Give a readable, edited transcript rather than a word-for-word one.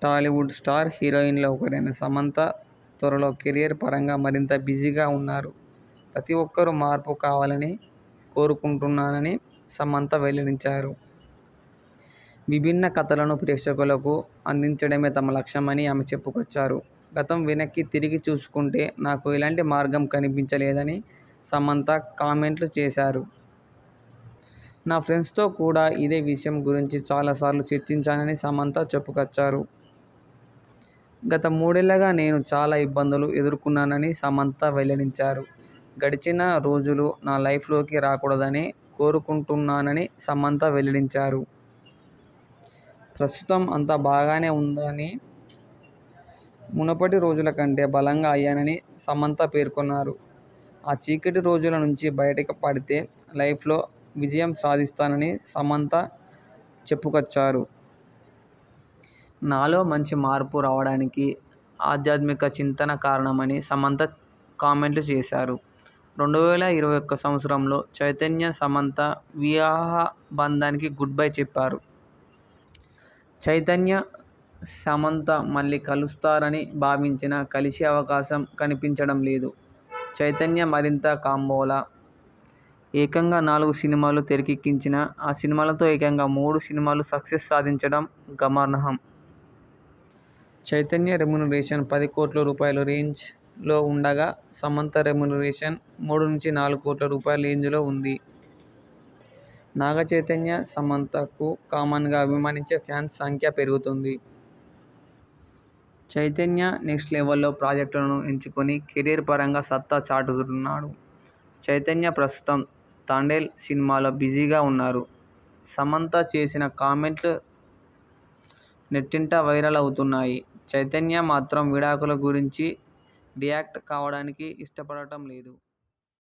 Tollywood star హీరోయిన్లో ఒకరైన సమంత త్వరలో career పరంగా మరింత బిజీగా ఉన్నారు. ప్రతి ఒక్కరూ మార్పు కావాలని కోరుకుంటున్నానని సమంత వెల్లడించారు. విభిన్న కథలను ప్రేక్షకులకు అందించడమే తమ లక్ష్యమని ఆమె చెప్పుకొచ్చారు. గతం వెనక్కి తిరిగి చూసుకుంటే నాకు ఎలాంటి మార్గం కనిపించలేదని సమంత కామెంట్లు చేశారు. నా ఫ్రెండ్స్తో కూడా ఇదే విషయం గురించి చాలాసార్లు చర్చించానని సమంత చెప్పుకొచ్చారు. గత 3 ఏళ్లుగా నేను చాలా ఇబ్బందులు ఎదుర్కొన్నానని సమంత వెల్లడించారు. గడిచిన రోజులు నా లైఫ్లోకి రాకూడదని కోరుకుంటున్నానని సమంత వెల్లడించారు. ప్రస్తుతం అంతా బాగానే ఉందని, మునుపటి రోజుల కంటే బలంగా అయ్యానని సమంత పేర్కొన్నారు. ఆ చీకటి రోజుల నుంచి బయట పడితే లైఫ్లో విజయం సాధిస్తానని సమంత చెప్పుకొచ్చారు. నాలో మంచి మార్పు రావడానికి ఆధ్యాత్మిక చింతన కారణమని సమంత కామెంట్లు చేశారు. 2021 సంవత్సరంలో చైతన్య, సమంత వివాహ బంధానికి గుడ్ బై చెప్పారు. చైతన్య, సమంత మళ్లీ కలుస్తారని భావించినా కలిసే అవకాశం కనిపించడం లేదు. చైతన్య మరింత కాంబోలా ఏకంగా 4 సినిమాలు తెరకెక్కించినా ఆ సినిమాలతో ఏకంగా 3 సినిమాలు సక్సెస్ సాధించడం గమనార్హం. చైతన్య రెమ్యునరేషన్ 10 కోట్ల రూపాయల రేంజ్లో ఉండగా సమంత రెమ్యునరేషన్ 3-4 కోట్ల రూపాయల రేంజ్లో ఉంది. నాగచైతన్య, సమంతకు కామన్గా అభిమానించే ఫ్యాన్స్ సంఖ్య పెరుగుతోంది. చైతన్య నెక్స్ట్ లెవెల్ ప్రాజెక్టులను ఎంచుకొని కెరీర్ పరంగా సత్తా చాటుతున్నాడు. చైతన్య ప్రస్తుతం తాండేల్ సినిమాలో బిజీగా ఉన్నారు. సమంత చేసిన కామెంట్లు నెట్టింట వైరల్ అవుతున్నాయి. చైతన్య మాత్రం విడాకుల గురించి రియాక్ట్ కావడానికి ఇష్టపడటం లేదు.